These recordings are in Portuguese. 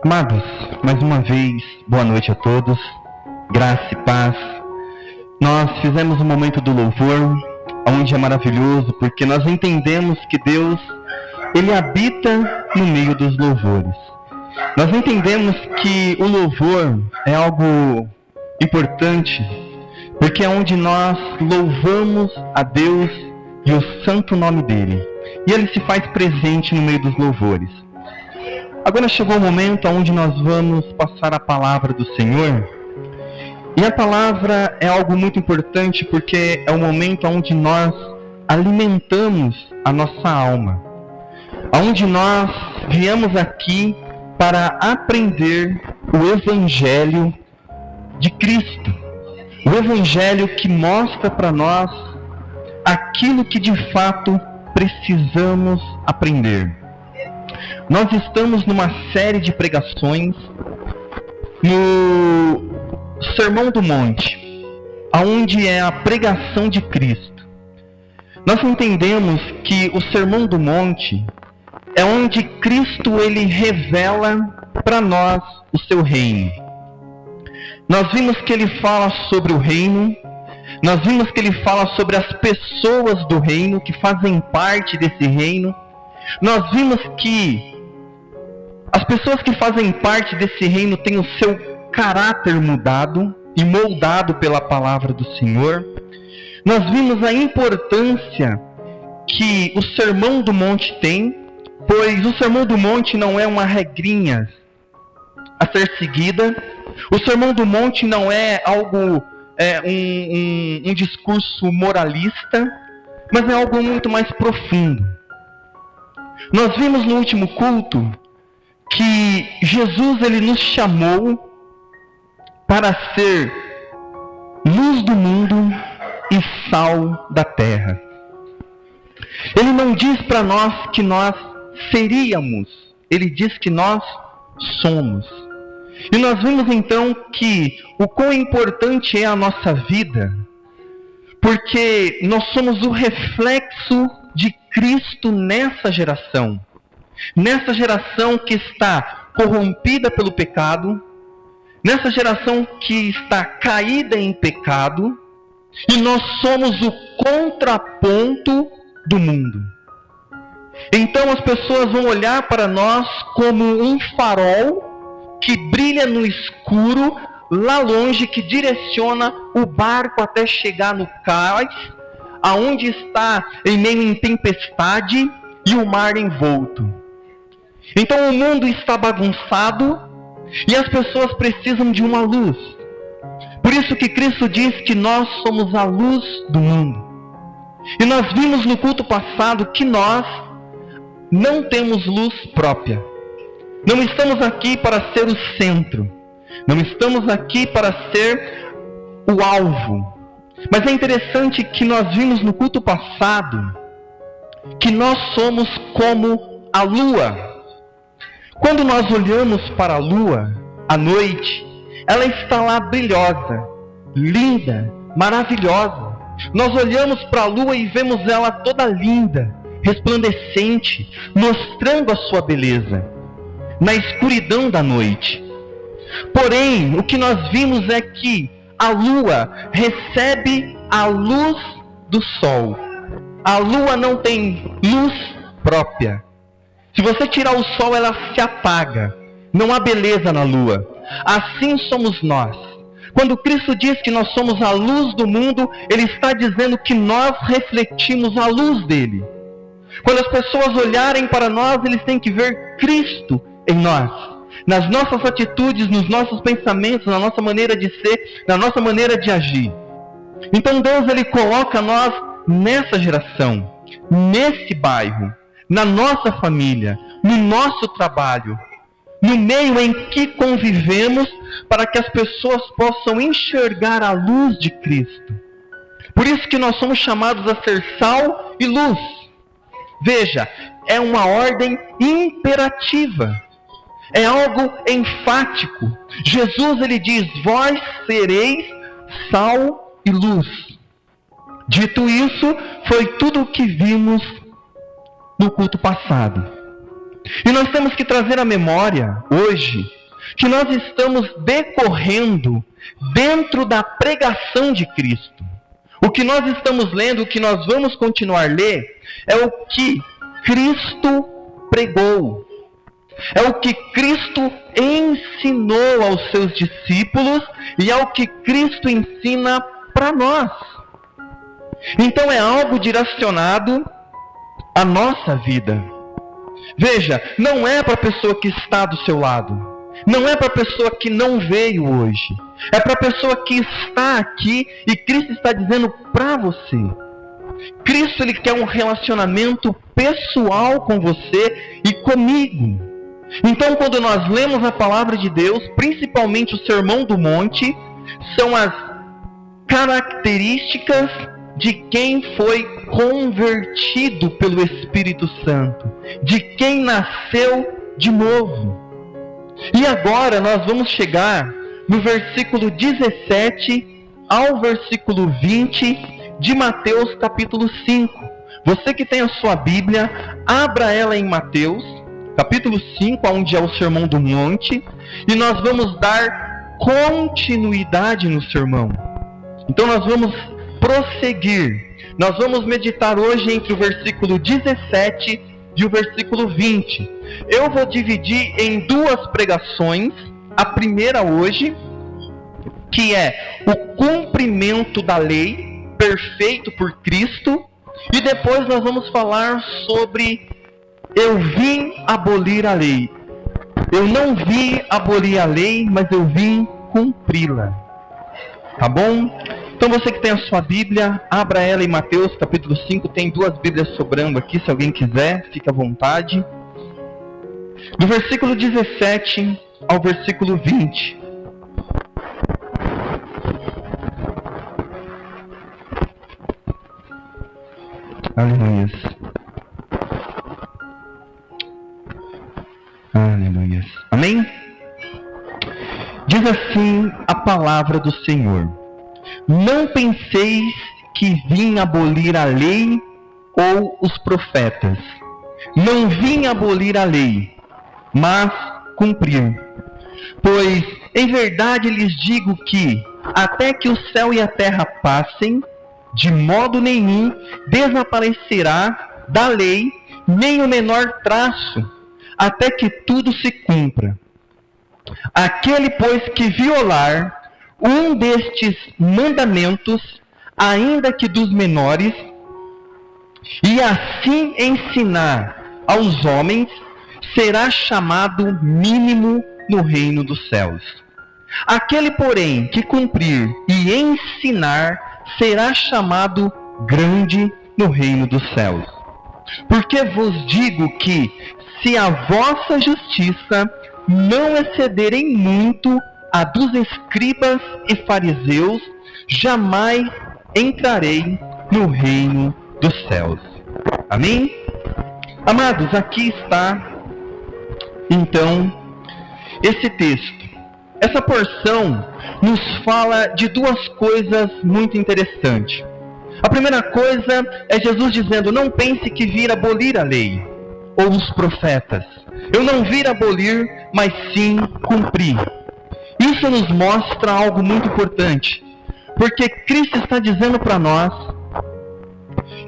Amados, mais uma vez, boa noite a todos, graça e paz. Nós fizemos um momento do louvor, onde é maravilhoso, porque nós entendemos que Deus, Ele habita no meio dos louvores. Nós entendemos que o louvor é algo importante, porque é onde nós louvamos a Deus e o santo nome dEle. E Ele se faz presente no meio dos louvores. Agora chegou o momento onde nós vamos passar a palavra do Senhor. E a palavra é algo muito importante porque é o momento onde nós alimentamos a nossa alma. Onde nós viemos aqui para aprender o Evangelho de Cristo. O Evangelho que mostra para nós aquilo que de fato precisamos aprender. Nós estamos numa série de pregações no Sermão do Monte, onde é a pregação de Cristo. Nós entendemos que o Sermão do Monte é onde Cristo ele revela para nós o seu reino. Nós vimos que ele fala sobre o reino, nós vimos que ele fala sobre as pessoas do reino que fazem parte desse reino. Nós vimos que as pessoas que fazem parte desse reino têm o seu caráter mudado e moldado pela palavra do Senhor. Nós vimos a importância que o Sermão do Monte tem, pois o Sermão do Monte não é uma regrinha a ser seguida. O Sermão do Monte não é algo, um discurso moralista, mas é algo muito mais profundo. Nós vimos no último culto que Jesus ele nos chamou para ser luz do mundo e sal da terra. Ele não diz para nós que nós seríamos, ele diz que nós somos. E nós vimos então que o quão importante é a nossa vida, porque nós somos o reflexo de Cristo nessa geração que está corrompida pelo pecado, nessa geração que está caída em pecado, e nós somos o contraponto do mundo. Então as pessoas vão olhar para nós como um farol que brilha no escuro, lá longe, que direciona o barco até chegar no cais, aonde está em meio à tempestade e o mar envolto. Então o mundo está bagunçado e as pessoas precisam de uma luz. Por isso que Cristo diz que nós somos a luz do mundo. E nós vimos no culto passado que nós não temos luz própria. Não estamos aqui para ser o centro. Não estamos aqui para ser o alvo. Mas é interessante que nós vimos no culto passado que nós somos como a lua. Quando nós olhamos para a lua à noite, ela está lá brilhosa, linda, maravilhosa. Nós olhamos para a lua e vemos ela toda linda, resplandecente, mostrando a sua beleza na escuridão da noite. Porém, o que nós vimos é que a lua recebe a luz do sol. A lua não tem luz própria. Se você tirar o sol, ela se apaga. Não há beleza na lua. Assim somos nós. Quando Cristo diz que nós somos a luz do mundo, Ele está dizendo que nós refletimos a luz dele. Quando as pessoas olharem para nós, eles têm que ver Cristo em nós. Nas nossas atitudes, nos nossos pensamentos, na nossa maneira de ser, na nossa maneira de agir. Então Deus ele coloca nós nessa geração, nesse bairro, na nossa família, no nosso trabalho, no meio em que convivemos, para que as pessoas possam enxergar a luz de Cristo. Por isso que nós somos chamados a ser sal e luz. Veja, é uma ordem imperativa. É algo enfático. Jesus ele diz: vós sereis sal e luz. Dito isso, foi tudo o que vimos no culto passado. E nós temos que trazer à memória, hoje, que nós estamos decorrendo dentro da pregação de Cristo. O que nós estamos lendo, o que nós vamos continuar a ler, é o que Cristo pregou. É o que Cristo ensinou aos seus discípulos e é o que Cristo ensina para nós. Então é algo direcionado à nossa vida. Veja, não é para a pessoa que está do seu lado. Não é para a pessoa que não veio hoje. É para a pessoa que está aqui e Cristo está dizendo para você. Cristo, ele quer um relacionamento pessoal com você e comigo. Então, quando nós lemos a palavra de Deus, principalmente o Sermão do Monte, são as características de quem foi convertido pelo Espírito Santo, de quem nasceu de novo. E agora nós vamos chegar no versículo 17 ao versículo 20 de Mateus capítulo 5. Você que tem a sua Bíblia, abra ela em Mateus capítulo 5, onde é o Sermão do Monte, e nós vamos dar continuidade no sermão. Então nós vamos prosseguir. Nós vamos meditar hoje entre o versículo 17 e o versículo 20. Eu vou dividir em duas pregações. A primeira hoje, que é o cumprimento da lei, perfeito por Cristo. E depois nós vamos falar sobre eu vim abolir a lei. Eu não vim abolir a lei, mas eu vim cumpri-la. Tá bom? Então você que tem a sua Bíblia, abra ela em Mateus capítulo 5. Tem duas Bíblias sobrando aqui, se alguém quiser, fique à vontade. Do versículo 17 ao versículo 20. Aleluia. Aleluia. Amém? Diz assim a palavra do Senhor: não penseis que vim abolir a lei ou os profetas. Não vim abolir a lei, mas cumprir. Pois em verdade lhes digo que, até que o céu e a terra passem, de modo nenhum desaparecerá da lei nem o menor traço, até que tudo se cumpra. Aquele, pois, que violar um destes mandamentos, ainda que dos menores, e assim ensinar aos homens, será chamado mínimo no reino dos céus. Aquele, porém, que cumprir e ensinar, será chamado grande no reino dos céus. Porque vos digo que, se a vossa justiça não excederem muito a dos escribas e fariseus, jamais entrarei no reino dos céus. Amém? Amados, aqui está, então, esse texto. Essa porção nos fala de duas coisas muito interessantes. A primeira coisa é Jesus dizendo: não pense que vir abolir a lei ou os profetas. Eu não vim abolir, mas sim cumprir. Isso nos mostra algo muito importante, porque Cristo está dizendo para nós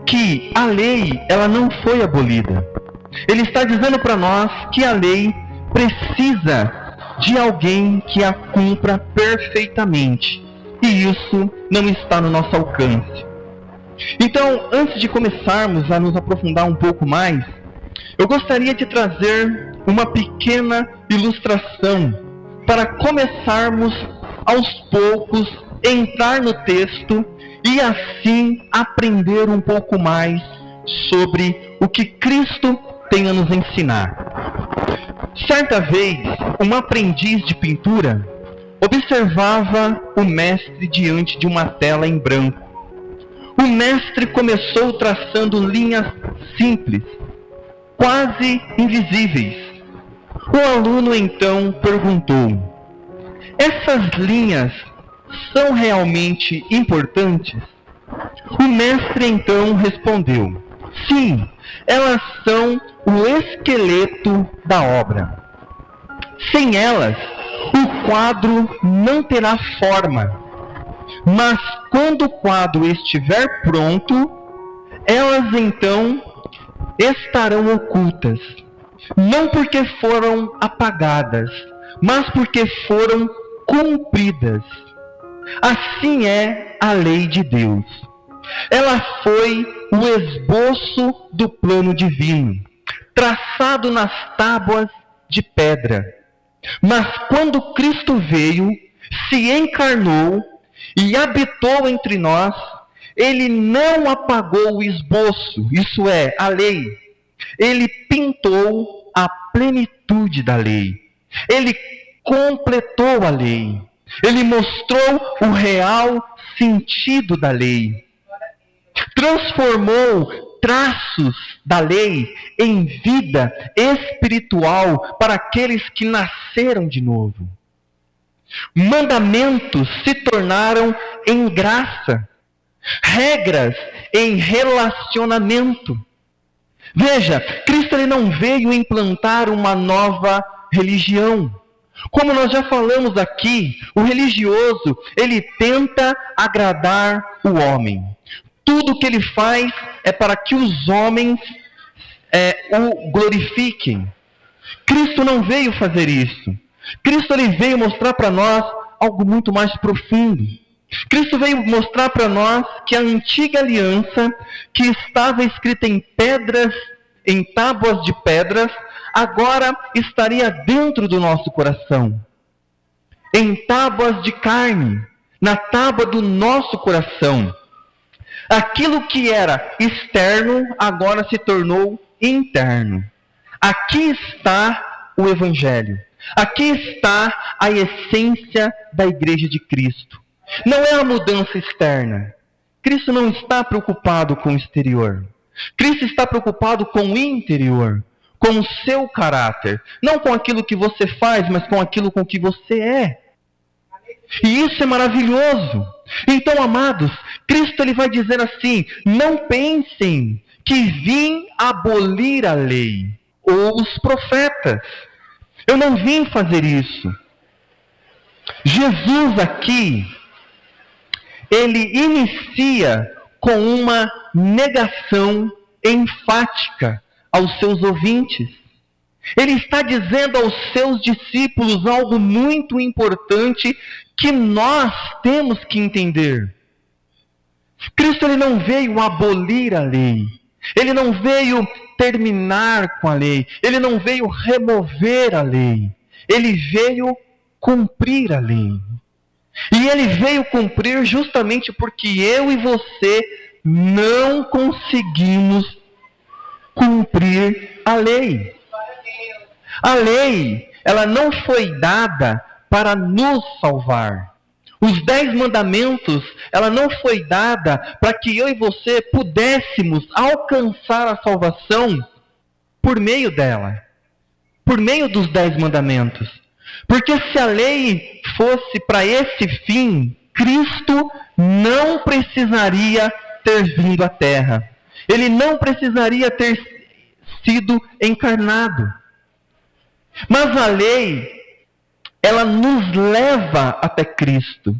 que a lei, ela não foi abolida. Ele está dizendo para nós que a lei precisa de alguém que a cumpra perfeitamente, e isso não está no nosso alcance. Então, antes de começarmos a nos aprofundar um pouco mais, eu gostaria de trazer uma pequena ilustração para começarmos aos poucos entrar no texto e assim aprender um pouco mais sobre o que Cristo tem a nos ensinar. Certa vez, um aprendiz de pintura observava o mestre diante de uma tela em branco. O mestre começou traçando linhas simples, quase invisíveis. O aluno então perguntou: essas linhas são realmente importantes? O mestre então respondeu: sim, elas são o esqueleto da obra. Sem elas, o quadro não terá forma. Mas quando o quadro estiver pronto, elas então estarão ocultas. Não porque foram apagadas, mas porque foram cumpridas. Assim é a lei de Deus. Ela foi o esboço do plano divino, traçado nas tábuas de pedra. Mas quando Cristo veio, se encarnou e habitou entre nós, ele não apagou o esboço, isso é, a lei. Ele pintou a plenitude da lei. Ele completou a lei. Ele mostrou o real sentido da lei. Transformou traços da lei em vida espiritual para aqueles que nasceram de novo. Mandamentos se tornaram em graça, regras em relacionamento. Veja, Cristo ele não veio implantar uma nova religião. Como nós já falamos aqui, o religioso, ele tenta agradar o homem. Tudo que ele faz é para que os homens o glorifiquem. Cristo não veio fazer isso. Cristo ele veio mostrar para nós algo muito mais profundo. Cristo veio mostrar para nós que a antiga aliança, que estava escrita em pedras, em tábuas de pedras, agora estaria dentro do nosso coração. Em tábuas de carne, na tábua do nosso coração. Aquilo que era externo, agora se tornou interno. Aqui está o Evangelho. Aqui está a essência da Igreja de Cristo. Não é a mudança externa. Cristo não está preocupado com o exterior. Cristo está preocupado com o interior, com o seu caráter. Não com aquilo que você faz, mas com aquilo com que você é. E isso é maravilhoso. Então, amados, Cristo ele vai dizer assim: não pensem que vim abolir a lei ou os profetas. Eu não vim fazer isso. Jesus aqui, ele inicia com uma negação enfática aos seus ouvintes. Ele está dizendo aos seus discípulos algo muito importante que nós temos que entender. Cristo ele não veio abolir a lei. Ele não veio terminar com a lei. Ele não veio remover a lei. Ele veio cumprir a lei. E ele veio cumprir justamente porque eu e você não conseguimos cumprir a lei. A lei, ela não foi dada para nos salvar. Os 10 mandamentos, ela não foi dada para que eu e você pudéssemos alcançar a salvação por meio dela. Por meio dos 10 mandamentos. Porque se a lei fosse para esse fim, Cristo não precisaria ter vindo à Terra. Ele não precisaria ter sido encarnado. Mas a lei, ela nos leva até Cristo.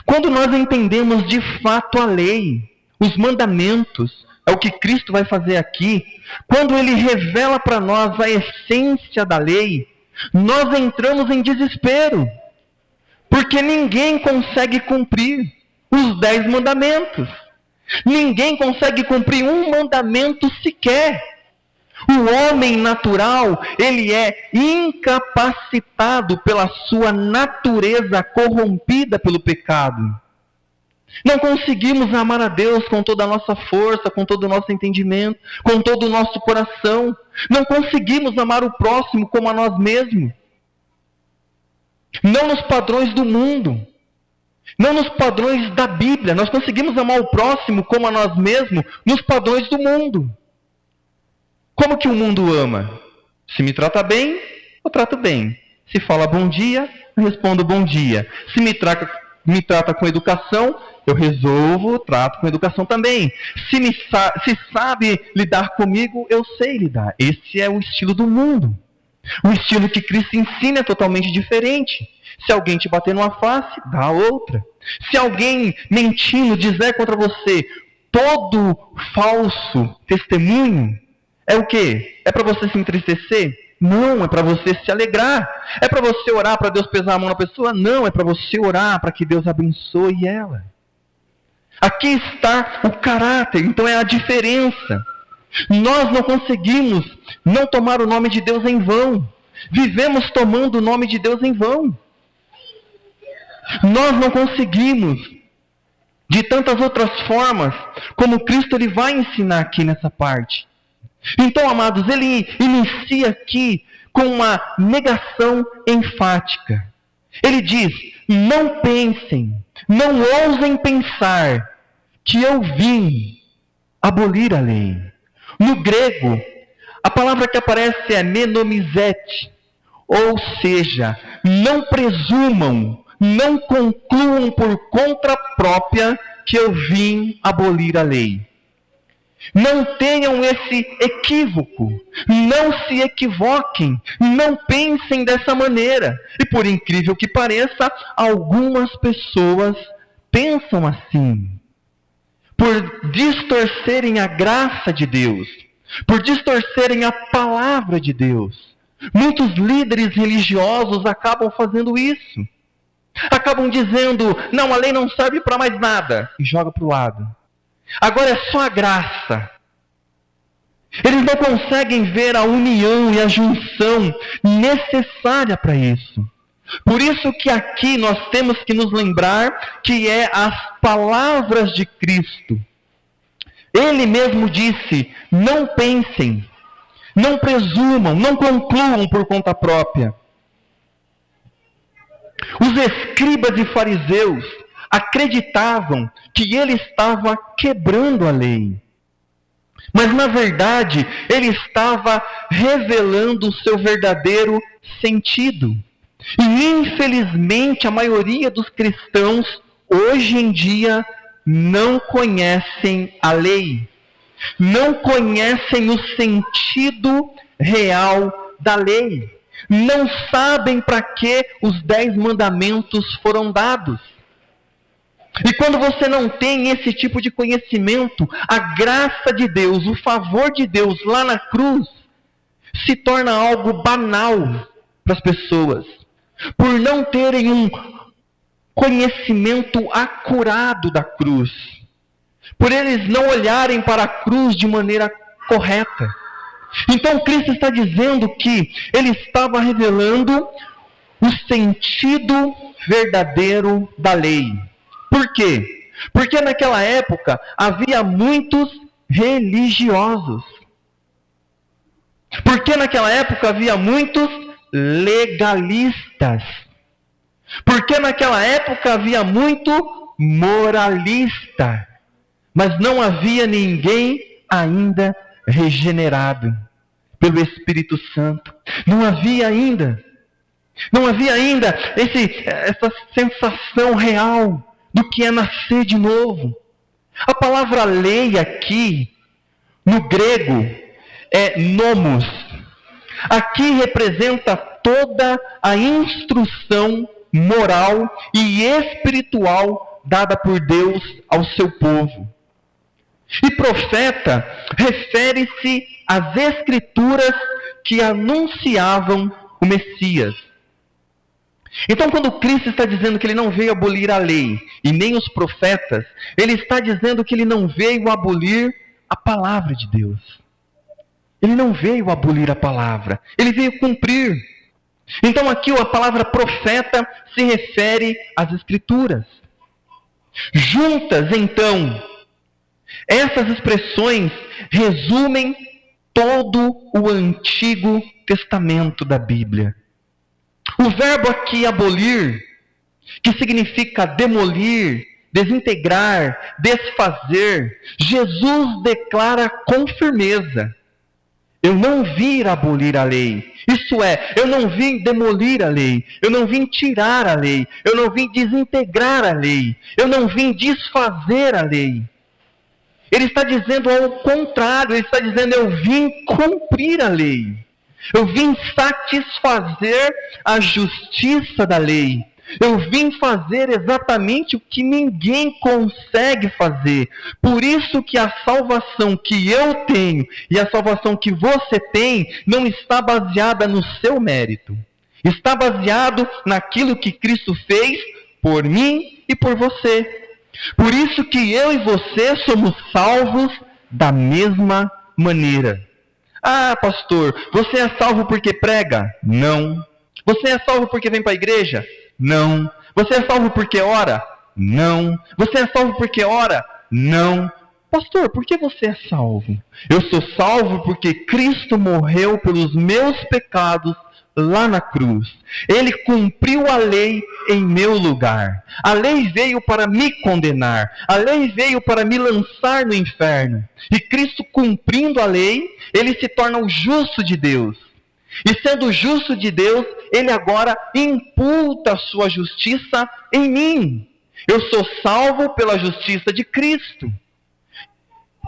Quando nós entendemos de fato a lei, os mandamentos, é o que Cristo vai fazer aqui. Quando ele revela para nós a essência da lei, nós entramos em desespero. Porque ninguém consegue cumprir os 10 mandamentos. Ninguém consegue cumprir um mandamento sequer. O homem natural, ele é incapacitado pela sua natureza corrompida pelo pecado. Não conseguimos amar a Deus com toda a nossa força, com todo o nosso entendimento, com todo o nosso coração. Não conseguimos amar o próximo como a nós mesmos. Não nos padrões do mundo. Não nos padrões da Bíblia. Nós conseguimos amar o próximo como a nós mesmos nos padrões do mundo. Como que o mundo ama? Se me trata bem, eu trato bem. Se fala bom dia, eu respondo bom dia. Se me trata me trata com educação, eu resolvo, trato com educação também. Se sabe lidar comigo, eu sei lidar. Esse é o estilo do mundo. O estilo que Cristo ensina é totalmente diferente. Se alguém te bater numa face, dá a outra. Se alguém mentindo dizer contra você todo falso testemunho, é o quê? É para você se entristecer? Não, é para você se alegrar. É para você orar para Deus pesar a mão na pessoa? Não, é para você orar para que Deus abençoe ela. Aqui está o caráter, então é a diferença. Nós não conseguimos não tomar o nome de Deus em vão. Vivemos tomando o nome de Deus em vão. Nós não conseguimos, de tantas outras formas, como Cristo ele vai ensinar aqui nessa parte. Então, amados, ele inicia aqui com uma negação enfática. Ele diz: não pensem, não ousem pensar que eu vim abolir a lei. No grego, a palavra que aparece é menomizete, ou seja, não presumam, não concluam por conta própria que eu vim abolir a lei. Não tenham esse equívoco, não se equivoquem, não pensem dessa maneira. E por incrível que pareça, algumas pessoas pensam assim. Por distorcerem a graça de Deus, por distorcerem a palavra de Deus. Muitos líderes religiosos acabam fazendo isso. Acabam dizendo: não, a lei não serve para mais nada, e joga para o lado. Agora é só a graça. Eles não conseguem ver a união e a junção necessária para isso. Por isso que aqui nós temos que nos lembrar que é as palavras de Cristo. Ele mesmo disse: não pensem, não presumam, não concluam por conta própria. Os escribas e fariseus acreditavam que ele estava quebrando a lei. Mas na verdade, ele estava revelando o seu verdadeiro sentido. E infelizmente a maioria dos cristãos hoje em dia não conhecem a lei. Não conhecem o sentido real da lei. Não sabem para que os 10 mandamentos foram dados. E quando você não tem esse tipo de conhecimento, a graça de Deus, o favor de Deus lá na cruz, se torna algo banal para as pessoas. Por não terem um conhecimento acurado da cruz. Por eles não olharem para a cruz de maneira correta. Então Cristo está dizendo que ele estava revelando o sentido verdadeiro da lei. Por quê? Porque naquela época havia muitos religiosos. Porque naquela época havia muitos legalistas. Porque naquela época havia muito moralista. Mas não havia ninguém ainda regenerado pelo Espírito Santo. Não havia ainda essa sensação real do que é nascer de novo. A palavra lei aqui, no grego, é nomos. Aqui representa toda a instrução moral e espiritual dada por Deus ao seu povo. E profeta refere-se às escrituras que anunciavam o Messias. Então, quando Cristo está dizendo que ele não veio abolir a lei e nem os profetas, ele está dizendo que ele não veio abolir a palavra de Deus. Ele não veio abolir a palavra, ele veio cumprir. Então, aqui a palavra profeta se refere às Escrituras. Juntas, então, essas expressões resumem todo o Antigo Testamento da Bíblia. O verbo aqui abolir, que significa demolir, desintegrar, desfazer, Jesus declara com firmeza: Eu não vim abolir a lei. Isso é, eu não vim demolir a lei. Eu não vim tirar a lei. Eu não vim desintegrar a lei. Eu não vim desfazer a lei. Ele está dizendo ao contrário. Ele está dizendo, eu vim cumprir a lei. Eu vim satisfazer a justiça da lei. Eu vim fazer exatamente o que ninguém consegue fazer. Por isso que a salvação que eu tenho e a salvação que você tem não está baseada no seu mérito. Está baseado naquilo que Cristo fez por mim e por você. Por isso que eu e você somos salvos da mesma maneira. Ah, pastor, você é salvo porque prega? Não. Você é salvo porque vem para a igreja? Não. Você é salvo porque ora? Não. Você é salvo porque ora? Não. Pastor, por que você é salvo? Eu sou salvo porque Cristo morreu pelos meus pecados lá na cruz. Ele cumpriu a lei em meu lugar. A lei veio para me condenar. A lei veio para me lançar no inferno. E Cristo, cumprindo a lei, ele se torna o justo de Deus. E sendo justo de Deus, ele agora imputa a sua justiça em mim. Eu sou salvo pela justiça de Cristo.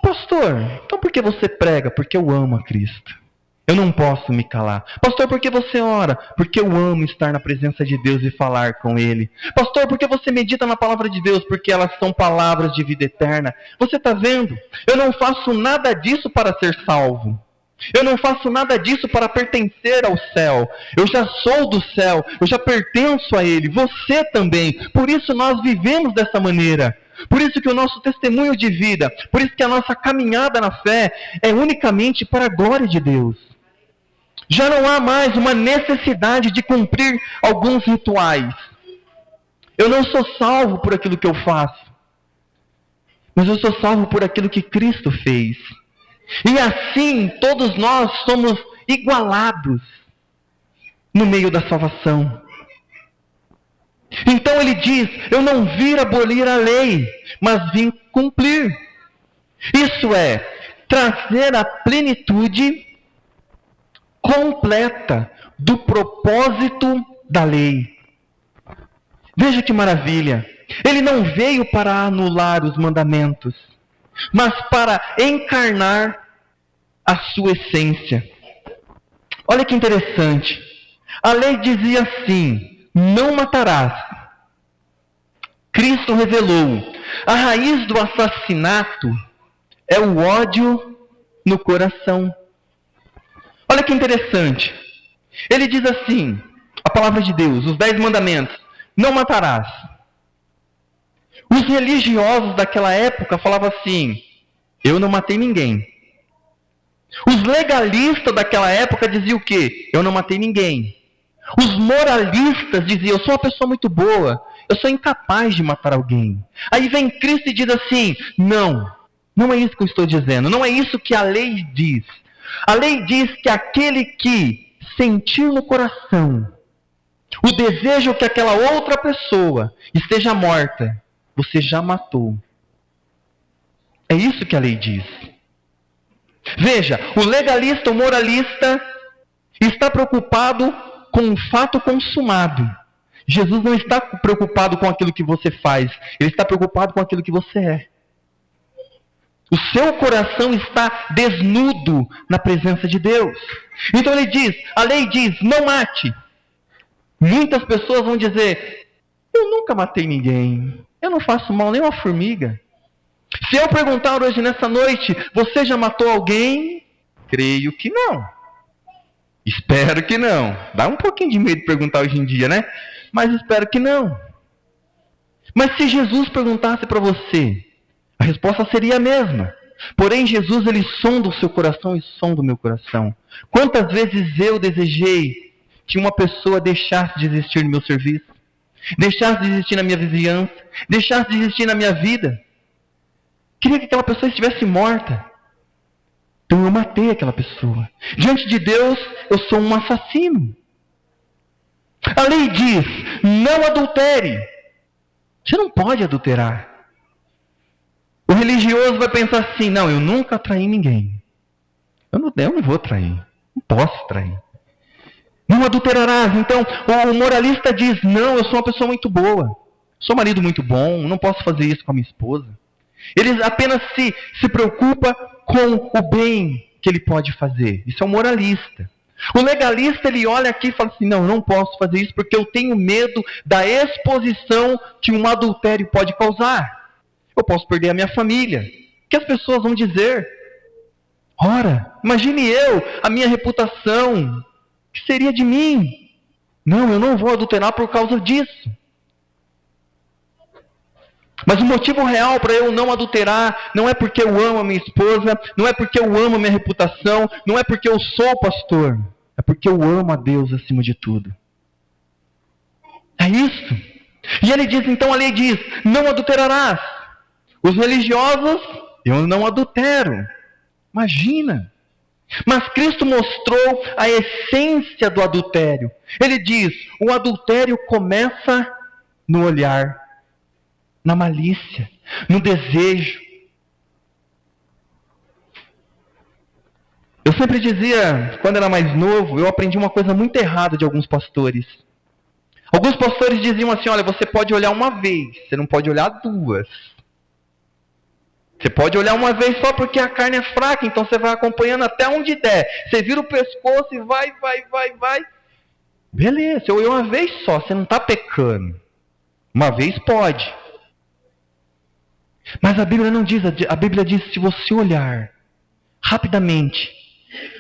Pastor, então por que você prega? Porque eu amo a Cristo. Eu não posso me calar. Pastor, por que você ora? Porque eu amo estar na presença de Deus e falar com Ele. Pastor, por que você medita na palavra de Deus? Porque elas são palavras de vida eterna. Você está vendo? Eu não faço nada disso para ser salvo. Eu não faço nada disso para pertencer ao céu. Eu já sou do céu. Eu já pertenço a Ele. Você também. Por isso nós vivemos dessa maneira. Por isso que o nosso testemunho de vida, por isso que a nossa caminhada na fé é unicamente para a glória de Deus. Já não há mais uma necessidade de cumprir alguns rituais. Eu não sou salvo por aquilo que eu faço, mas eu sou salvo por aquilo que Cristo fez. E assim todos nós somos igualados no meio da salvação. Então ele diz, eu não vim abolir a lei, mas vim cumprir. Isso é, trazer a plenitude completa do propósito da lei. Veja que maravilha. Ele não veio para anular os mandamentos, mas para encarnar a sua essência. Olha que interessante. A lei dizia assim, não matarás. Cristo revelou, a raiz do assassinato é o ódio no coração. Olha que interessante. Ele diz assim, a palavra de Deus, os 10 mandamentos, não matarás. Os religiosos daquela época falavam assim, eu não matei ninguém. Os legalistas daquela época diziam o quê? Eu não matei ninguém. Os moralistas diziam, eu sou uma pessoa muito boa, eu sou incapaz de matar alguém. Aí vem Cristo e diz assim, não é isso que eu estou dizendo, não é isso que a lei diz. A lei diz que aquele que sentir no coração o desejo que aquela outra pessoa esteja morta, você já matou. É isso que a lei diz. Veja, o legalista, o moralista, está preocupado com o fato consumado. Jesus não está preocupado com aquilo que você faz, ele está preocupado com aquilo que você é. O seu coração está desnudo na presença de Deus. Então ele diz, a lei diz, não mate. Muitas pessoas vão dizer, eu nunca matei ninguém, eu não faço mal nem uma formiga. Se eu perguntar hoje nessa noite, você já matou alguém? Creio que não. Espero que não. Dá um pouquinho de medo de perguntar hoje em dia, né? Mas espero que não. Mas se Jesus perguntasse para você, a resposta seria a mesma. Porém, Jesus, ele sonda o seu coração e sonda o meu coração. Quantas vezes eu desejei que uma pessoa deixasse de existir no meu serviço, deixasse de existir na minha vizinhança, deixasse de existir na minha vida. Queria que aquela pessoa estivesse morta. Então eu matei aquela pessoa. Diante de Deus, eu sou um assassino. A lei diz, não adultere. Você não pode adulterar. O religioso vai pensar assim, não, eu nunca traí ninguém. Eu não vou trair. Não posso trair. Não adulterarás. Então, o moralista diz, não, eu sou uma pessoa muito boa. Sou um marido muito bom, não posso fazer isso com a minha esposa. Ele apenas se preocupa com o bem que ele pode fazer. Isso é um moralista. O legalista, ele olha aqui e fala assim, não posso fazer isso porque eu tenho medo da exposição que um adultério pode causar. Eu posso perder a minha família. O que as pessoas vão dizer? Ora, imagine a minha reputação, o que seria de mim? Não, eu não vou adulterar por causa disso. Mas o motivo real para eu não adulterar não é porque eu amo a minha esposa, não é porque eu amo a minha reputação, não é porque eu sou pastor, é porque eu amo a Deus acima de tudo. É isso. E ele diz, então a lei diz, não adulterarás. Os religiosos, eu não adultero. Imagina. Mas Cristo mostrou a essência do adultério. Ele diz, o adultério começa no olhar, na malícia, no desejo. Eu sempre dizia, quando era mais novo, eu aprendi uma coisa muito errada de alguns pastores. Alguns pastores diziam assim, olha, você pode olhar uma vez, você não pode olhar duas. Você pode olhar uma vez só porque a carne é fraca, então você vai acompanhando até onde der. Você vira o pescoço e vai. Beleza, você olhou uma vez só, você não está pecando. Uma vez pode. Mas a Bíblia não diz, a Bíblia diz, se você olhar rapidamente,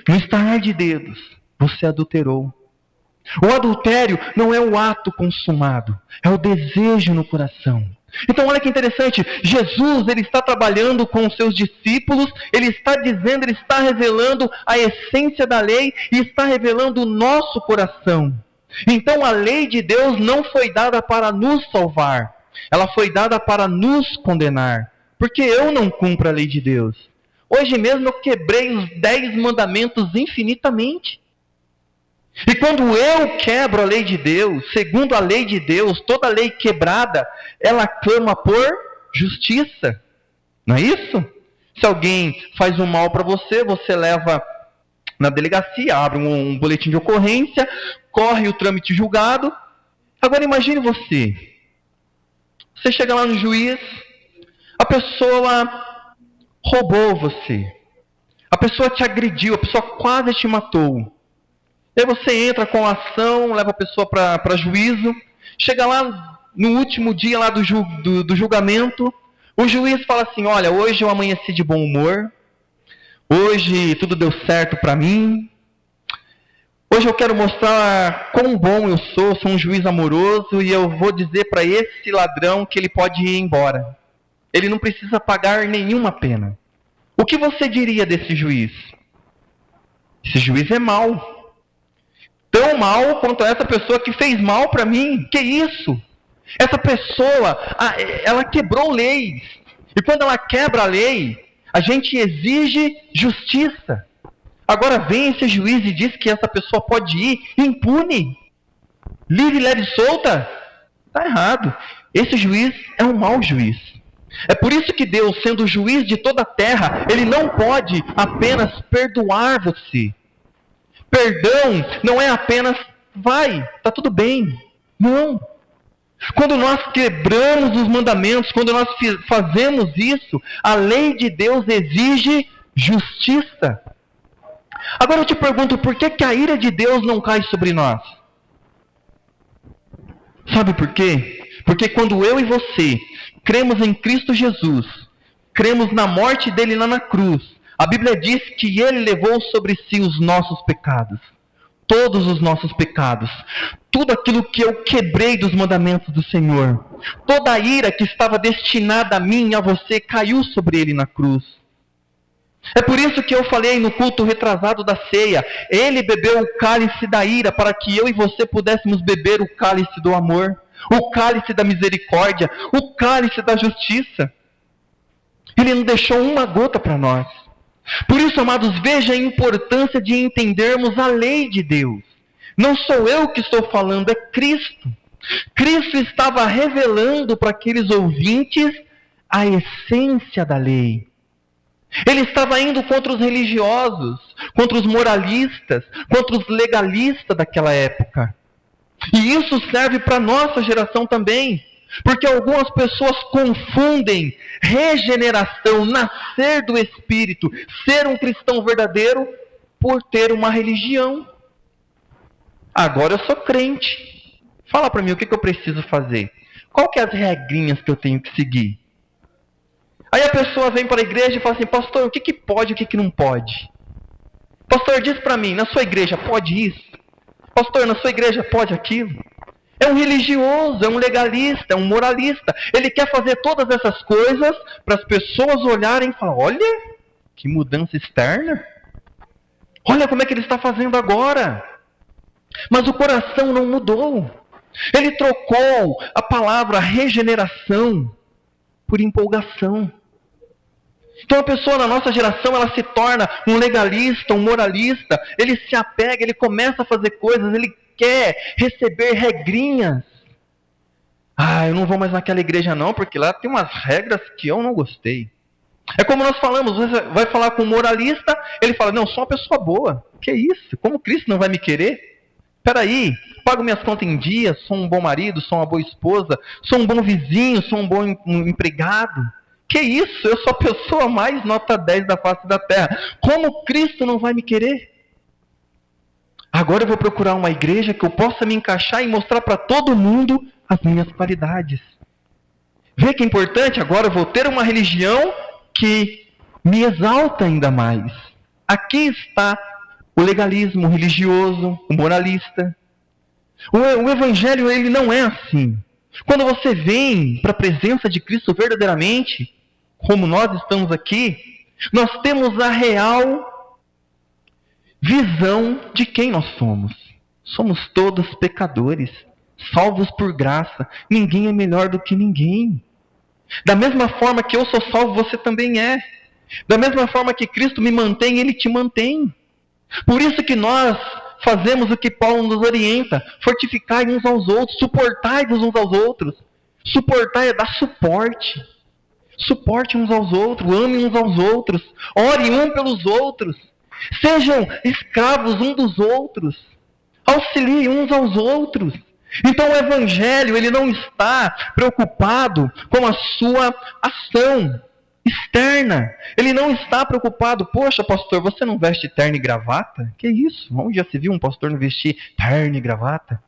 no estalar de dedos, você adulterou. O adultério não é o ato consumado, é o desejo no coração. Então olha que interessante, Jesus, ele está trabalhando com os seus discípulos, ele está dizendo, ele está revelando a essência da lei e está revelando o nosso coração. Então a lei de Deus não foi dada para nos salvar, ela foi dada para nos condenar, porque eu não cumpro a lei de Deus. Hoje mesmo eu quebrei os 10 mandamentos infinitamente. E quando eu quebro a lei de Deus, segundo a lei de Deus, toda lei quebrada, ela clama por justiça. Não é isso? Se alguém faz um mal para você, você leva na delegacia, abre um boletim de ocorrência, corre o trâmite julgado. Agora imagine você. Você chega lá no juiz, a pessoa roubou você. A pessoa te agrediu, a pessoa quase te matou. Aí você entra com a ação, leva a pessoa para juízo. Chega lá no último dia lá do julgamento. O juiz fala assim, olha, hoje eu amanheci de bom humor. Hoje tudo deu certo para mim. Hoje eu quero mostrar quão bom eu sou um juiz amoroso. E eu vou dizer para esse ladrão que ele pode ir embora. Ele não precisa pagar nenhuma pena. O que você diria desse juiz? Esse juiz é mau. Tão mal quanto essa pessoa que fez mal para mim. Que isso? Essa pessoa, ela quebrou leis. E quando ela quebra a lei, a gente exige justiça. Agora vem esse juiz e diz que essa pessoa pode ir impune. Livre, leve e solta. Está errado. Esse juiz é um mau juiz. É por isso que Deus, sendo o juiz de toda a terra, Ele não pode apenas perdoar você. Perdão não é apenas, vai, está tudo bem. Não. Quando nós quebramos os mandamentos, quando nós fazemos isso, a lei de Deus exige justiça. Agora eu te pergunto, por que a ira de Deus não cai sobre nós? Sabe por quê? Porque quando eu e você cremos em Cristo Jesus, cremos na morte dele lá na cruz, a Bíblia diz que ele levou sobre si os nossos pecados. Todos os nossos pecados. Tudo aquilo que eu quebrei dos mandamentos do Senhor. Toda a ira que estava destinada a mim e a você caiu sobre ele na cruz. É por isso que eu falei no culto retrasado da ceia. Ele bebeu o cálice da ira para que eu e você pudéssemos beber o cálice do amor. O cálice da misericórdia. O cálice da justiça. Ele não deixou uma gota para nós. Por isso, amados, veja a importância de entendermos a lei de Deus. Não sou eu que estou falando, é Cristo. Cristo estava revelando para aqueles ouvintes a essência da lei. Ele estava indo contra os religiosos, contra os moralistas, contra os legalistas daquela época. E isso serve para a nossa geração também. Porque algumas pessoas confundem regeneração, nascer do Espírito, ser um cristão verdadeiro, por ter uma religião. Agora eu sou crente. Fala para mim o que eu preciso fazer. Qual que é as regrinhas que eu tenho que seguir? Aí a pessoa vem para a igreja e fala assim, pastor, o que pode e o que não pode? Pastor, diz para mim, na sua igreja pode isso? Pastor, na sua igreja pode aquilo? É um religioso, é um legalista, é um moralista. Ele quer fazer todas essas coisas para as pessoas olharem e falar, olha, que mudança externa. Olha como é que ele está fazendo agora. Mas o coração não mudou. Ele trocou a palavra regeneração por empolgação. Então a pessoa na nossa geração, ela se torna um legalista, um moralista. Ele se apega, ele começa a fazer coisas, ele quer receber regrinhas. Eu não vou mais naquela igreja não, porque lá tem umas regras que eu não gostei. É como nós falamos, você vai falar com um moralista, ele fala, não, sou uma pessoa boa. Que isso? Como Cristo não vai me querer? Peraí, pago minhas contas em dia, sou um bom marido, sou uma boa esposa, sou um bom vizinho, sou um bom empregado. Que isso? Eu sou a pessoa mais nota 10 da face da terra. Como Cristo não vai me querer? Agora eu vou procurar uma igreja que eu possa me encaixar e mostrar para todo mundo as minhas qualidades. Vê que é importante? Agora eu vou ter uma religião que me exalta ainda mais. Aqui está o legalismo religioso, o moralista. O evangelho, ele não é assim. Quando você vem para a presença de Cristo verdadeiramente, como nós estamos aqui, nós temos a real visão de quem nós somos. Somos todos pecadores, salvos por graça. Ninguém é melhor do que ninguém. Da mesma forma que eu sou salvo, você também é. Da mesma forma que Cristo me mantém, Ele te mantém. Por isso que nós fazemos o que Paulo nos orienta. Fortificai uns aos outros, suportai-vos uns aos outros. Suportar é dar suporte. Suporte uns aos outros, ame uns aos outros, ore um pelos outros. Sejam escravos uns dos outros. Auxiliem uns aos outros. Então o Evangelho, ele não está preocupado com a sua ação externa. Ele não está preocupado, poxa pastor, você não veste terno e gravata? Que isso? Onde já se viu um pastor não vestir terno e gravata?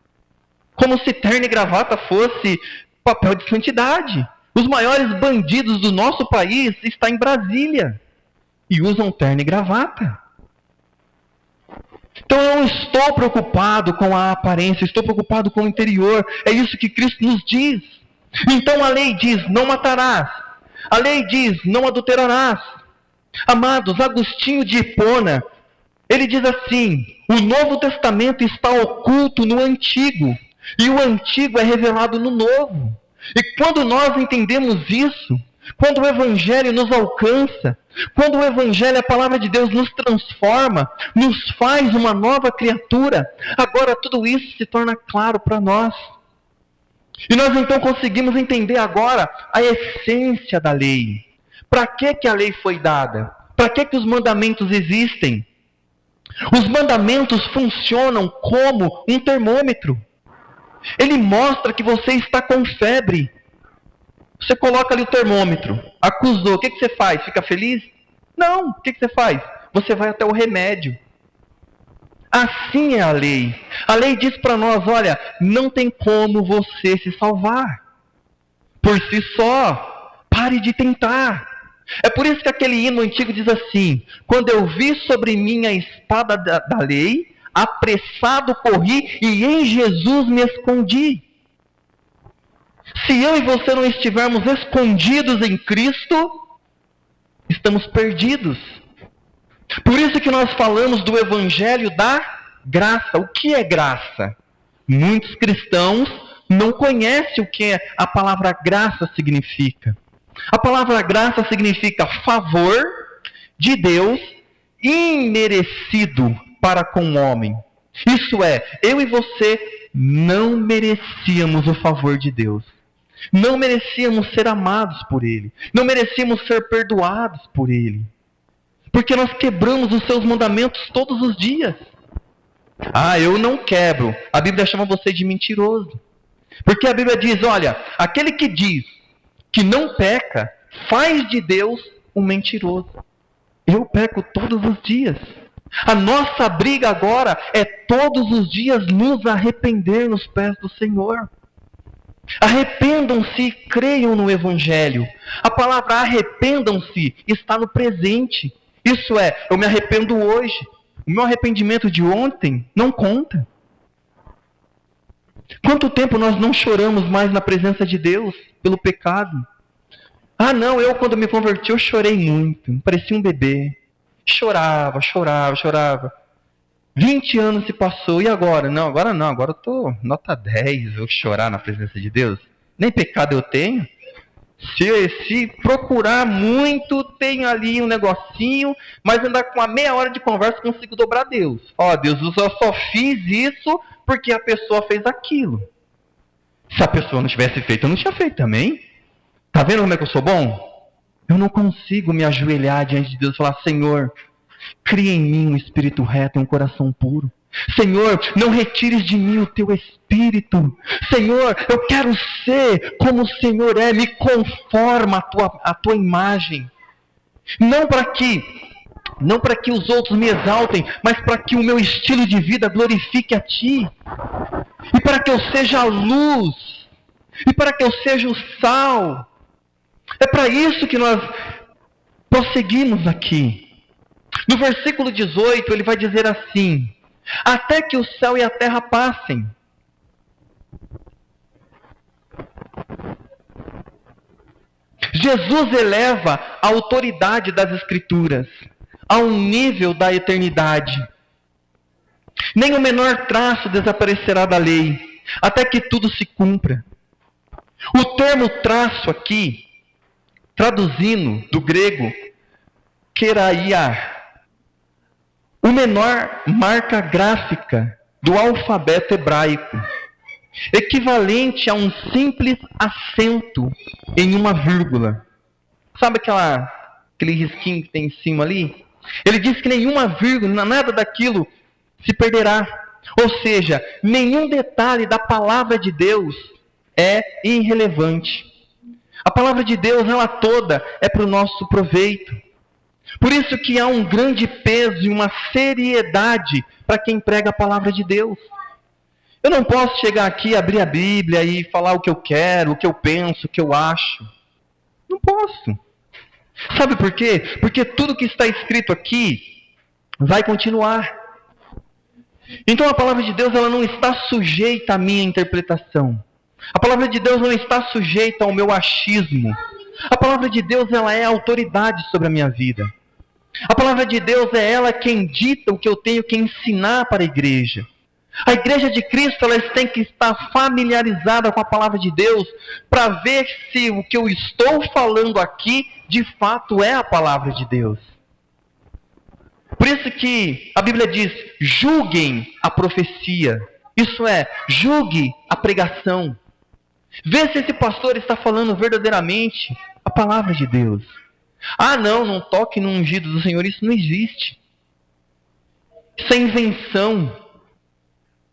Como se terno e gravata fosse papel de santidade. Os maiores bandidos do nosso país estão em Brasília e usam terno e gravata. Então eu não estou preocupado com a aparência, estou preocupado com o interior. É isso que Cristo nos diz. Então a lei diz, não matarás. A lei diz, não adulterarás. Amados, Agostinho de Hipona, ele diz assim, o Novo Testamento está oculto no Antigo, e o Antigo é revelado no Novo. E quando nós entendemos isso, quando o Evangelho nos alcança, quando o Evangelho, a palavra de Deus, nos transforma, nos faz uma nova criatura, agora tudo isso se torna claro para nós. E nós então conseguimos entender agora a essência da lei. Para que a lei foi dada? Para que os mandamentos existem? Os mandamentos funcionam como um termômetro. Ele mostra que você está com febre. Você coloca ali o termômetro, acusou, o que você faz? Fica feliz? Não, o que você faz? Você vai até o remédio. Assim é a lei. A lei diz para nós, olha, não tem como você se salvar. Por si só, pare de tentar. É por isso que aquele hino antigo diz assim, quando eu vi sobre mim a espada da lei, apressado corri e em Jesus me escondi. Se eu e você não estivermos escondidos em Cristo, estamos perdidos. Por isso que nós falamos do Evangelho da graça. O que é graça? Muitos cristãos não conhecem o que a palavra graça significa. A palavra graça significa favor de Deus imerecido para com o homem. Isso é, eu e você não merecíamos o favor de Deus. Não merecíamos ser amados por Ele. Não merecíamos ser perdoados por Ele. Porque nós quebramos os seus mandamentos todos os dias. Ah, eu não quebro. A Bíblia chama você de mentiroso. Porque a Bíblia diz, olha, aquele que diz que não peca, faz de Deus um mentiroso. Eu peco todos os dias. A nossa briga agora é todos os dias nos arrepender nos pés do Senhor. Arrependam-se e creiam no Evangelho. A palavra arrependam-se está no presente. Isso é, eu me arrependo hoje. O meu arrependimento de ontem não conta. Quanto tempo nós não choramos mais na presença de Deus pelo pecado? Ah não, eu quando me converti eu chorei muito. Parecia um bebê. Chorava. 20 anos se passou, e agora? Não, agora eu tô nota 10, eu chorar na presença de Deus. Nem pecado eu tenho. Se procurar muito, tem ali um negocinho, mas ainda com uma meia hora de conversa consigo dobrar Deus. Ó, Deus, eu só fiz isso porque a pessoa fez aquilo. Se a pessoa não tivesse feito, eu não tinha feito também. Tá vendo como é que eu sou bom? Eu não consigo me ajoelhar diante de Deus e falar, Senhor, cria em mim um espírito reto e um coração puro. Senhor, não retires de mim o teu espírito. Senhor, eu quero ser como o Senhor é. Me conforma a tua imagem. Não para que os outros me exaltem, mas para que o meu estilo de vida glorifique a Ti. E para que eu seja a luz. E para que eu seja o sal. É para isso que nós prosseguimos aqui. No versículo 18, ele vai dizer assim: até que o céu e a terra passem. Jesus eleva a autoridade das Escrituras a um nível da eternidade. Nem o menor traço desaparecerá da lei, até que tudo se cumpra. O termo traço aqui, traduzindo do grego, queraia, o menor marca gráfica do alfabeto hebraico, equivalente a um simples acento em uma vírgula. Sabe aquele risquinho que tem em cima ali? Ele diz que nenhuma vírgula, nada daquilo se perderá. Ou seja, nenhum detalhe da palavra de Deus é irrelevante. A palavra de Deus, ela toda é para o nosso proveito. Por isso que há um grande peso e uma seriedade para quem prega a palavra de Deus. Eu não posso chegar aqui, abrir a Bíblia e falar o que eu quero, o que eu penso, o que eu acho. Não posso. Sabe por quê? Porque tudo que está escrito aqui vai continuar. Então a palavra de Deus, ela não está sujeita à minha interpretação. A palavra de Deus não está sujeita ao meu achismo. A palavra de Deus, ela é autoridade sobre a minha vida. A palavra de Deus é ela quem dita o que eu tenho que ensinar para a igreja. A igreja de Cristo, ela tem que estar familiarizada com a palavra de Deus para ver se o que eu estou falando aqui, de fato é a palavra de Deus. Por isso que a Bíblia diz, julguem a profecia. Isso é, julgue a pregação. Vê se esse pastor está falando verdadeiramente a palavra de Deus. Ah, não toque no ungido do Senhor, isso não existe. Isso é invenção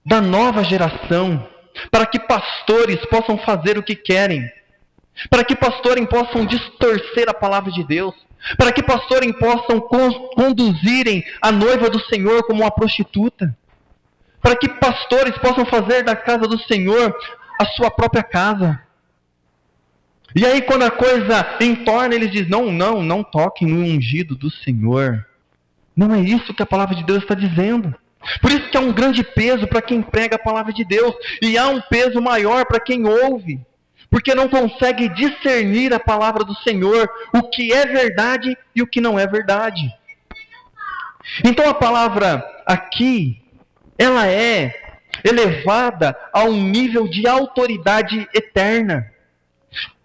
da nova geração, para que pastores possam fazer o que querem, para que pastores possam distorcer a palavra de Deus, para que pastores possam conduzirem a noiva do Senhor como uma prostituta, para que pastores possam fazer da casa do Senhor a sua própria casa. E aí quando a coisa entorna, eles dizem, não toquem no ungido do Senhor. Não é isso que a palavra de Deus está dizendo. Por isso que há um grande peso para quem prega a palavra de Deus, e há um peso maior para quem ouve, porque não consegue discernir a palavra do Senhor, o que é verdade e o que não é verdade. Então a palavra aqui, ela é elevada a um nível de autoridade eterna.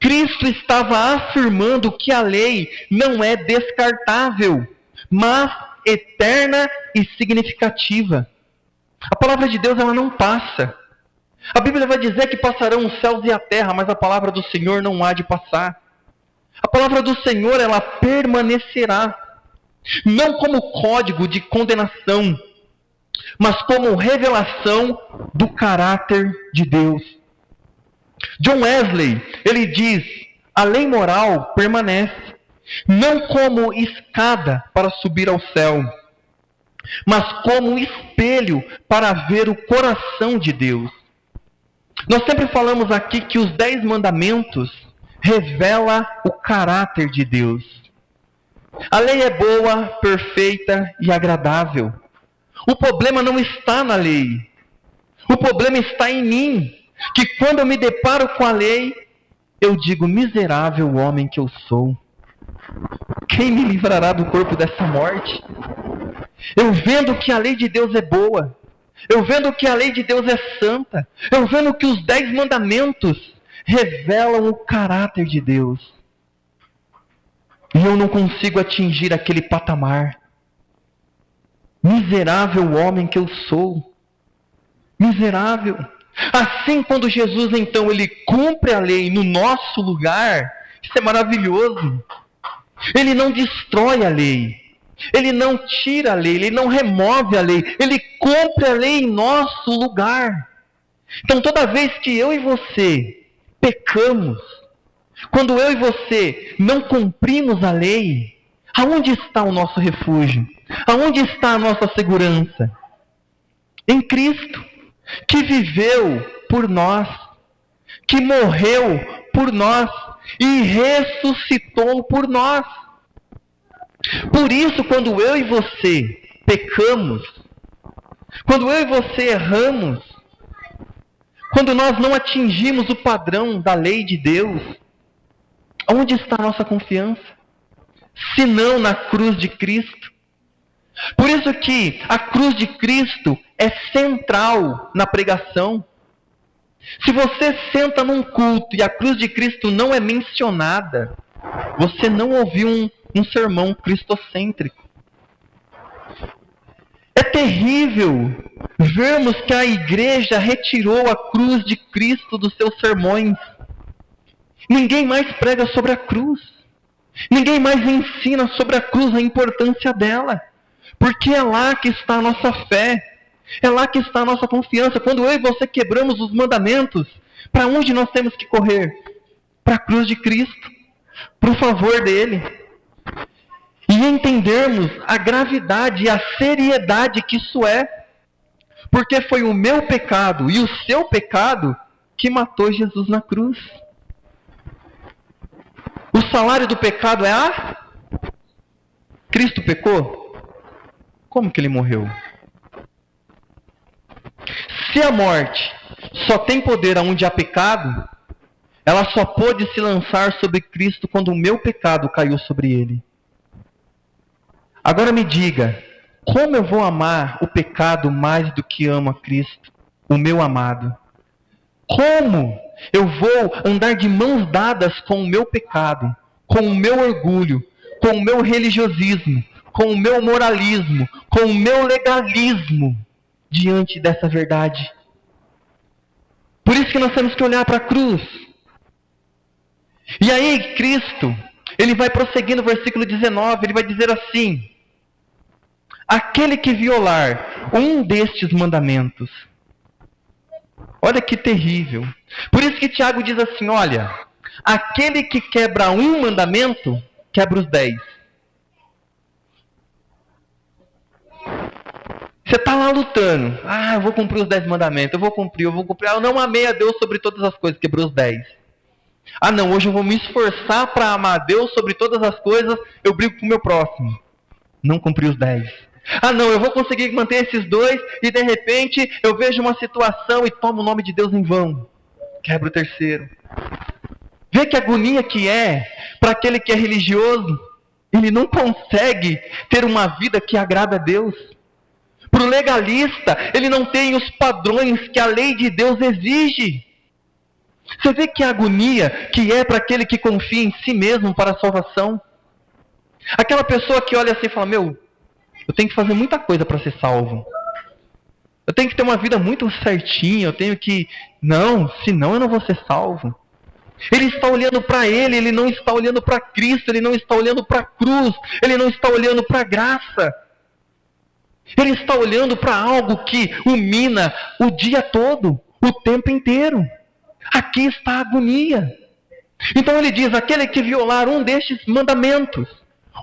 Cristo estava afirmando que a lei não é descartável, mas eterna e significativa. A palavra de Deus, ela não passa. A Bíblia vai dizer que passarão os céus e a terra, mas a palavra do Senhor não há de passar. A palavra do Senhor, ela permanecerá. não como código de condenação, mas como revelação do caráter de Deus. John Wesley, ele diz, a lei moral permanece, não como escada para subir ao céu, mas como espelho para ver o coração de Deus. Nós sempre falamos aqui que os 10 mandamentos revelam o caráter de Deus. A lei é boa, perfeita e agradável. O problema não está na lei. O problema está em mim, que quando eu me deparo com a lei, eu digo, miserável homem que eu sou. Quem me livrará do corpo dessa morte? Eu vendo que a lei de Deus é boa, eu vendo que a lei de Deus é santa, eu vendo que os 10 mandamentos revelam o caráter de Deus. E eu não consigo atingir aquele patamar. Miserável homem que eu sou. Miserável. Assim, quando Jesus, então, ele cumpre a lei no nosso lugar, isso é maravilhoso. Ele não destrói a lei. Ele não tira a lei, ele não remove a lei, ele cumpre a lei em nosso lugar. Então toda vez que eu e você pecamos, quando eu e você não cumprimos a lei, aonde está o nosso refúgio? Aonde está a nossa segurança? Em Cristo, que viveu por nós, que morreu por nós e ressuscitou por nós. Por isso, quando eu e você pecamos, quando eu e você erramos, quando nós não atingimos o padrão da lei de Deus, onde está a nossa confiança? Se não na cruz de Cristo. Por isso que a cruz de Cristo é central na pregação. Se você senta num culto e a cruz de Cristo não é mencionada, você não ouviu um sermão cristocêntrico. É terrível vermos que a igreja retirou a cruz de Cristo dos seus sermões. Ninguém mais prega sobre a cruz. Ninguém mais ensina sobre a cruz, a importância dela. Porque é lá que está a nossa fé. É lá que está a nossa confiança. Quando eu e você quebramos os mandamentos, para onde nós temos que correr? Para a cruz de Cristo. Para o favor dele. E entendermos a gravidade e a seriedade que isso é. Porque foi o meu pecado e o seu pecado que matou Jesus na cruz. O salário do pecado é a... Cristo pecou? Como que ele morreu? Se a morte só tem poder onde há pecado, ela só pôde se lançar sobre Cristo quando o meu pecado caiu sobre ele. Agora me diga, como eu vou amar o pecado mais do que amo a Cristo, o meu amado? Como eu vou andar de mãos dadas com o meu pecado, com o meu orgulho, com o meu religiosismo, com o meu moralismo, com o meu legalismo diante dessa verdade? Por isso que nós temos que olhar para a cruz. E aí Cristo, ele vai prosseguir no versículo 19, ele vai dizer assim: aquele que violar um destes mandamentos. Olha que terrível. Por isso que Tiago diz assim, olha, aquele que quebra um mandamento, quebra os 10. Você está lá lutando. Eu vou cumprir os 10 mandamentos, eu vou cumprir. Eu não amei a Deus sobre todas as coisas, quebrou os 10. Não, hoje eu vou me esforçar para amar a Deus sobre todas as coisas, eu brigo com o meu próximo. Não cumpri os 10. Não, eu vou conseguir manter esses 2 e de repente eu vejo uma situação e tomo o nome de Deus em vão. Quebra o 3º. Vê que agonia que é para aquele que é religioso. Ele não consegue ter uma vida que agrada a Deus. Para o legalista, ele não tem os padrões que a lei de Deus exige. Você vê que agonia que é para aquele que confia em si mesmo para a salvação. Aquela pessoa que olha assim e fala, eu tenho que fazer muita coisa para ser salvo. Eu tenho que ter uma vida muito certinha, eu tenho que... Não, senão eu não vou ser salvo. Ele está olhando para ele não está olhando para Cristo, ele não está olhando para a cruz, ele não está olhando para a graça. Ele está olhando para algo que o mina o dia todo, o tempo inteiro. Aqui está a agonia. Então ele diz, aquele que violar um destes mandamentos.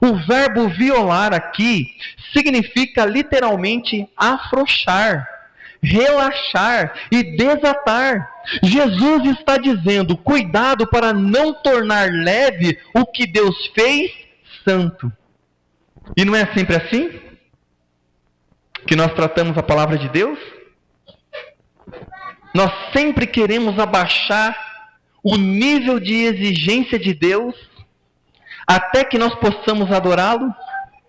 O verbo violar aqui significa literalmente afrouxar, relaxar e desatar. Jesus está dizendo, cuidado para não tornar leve o que Deus fez santo. E não é sempre assim que nós tratamos a palavra de Deus? Nós sempre queremos abaixar o nível de exigência de Deus até que nós possamos adorá-lo,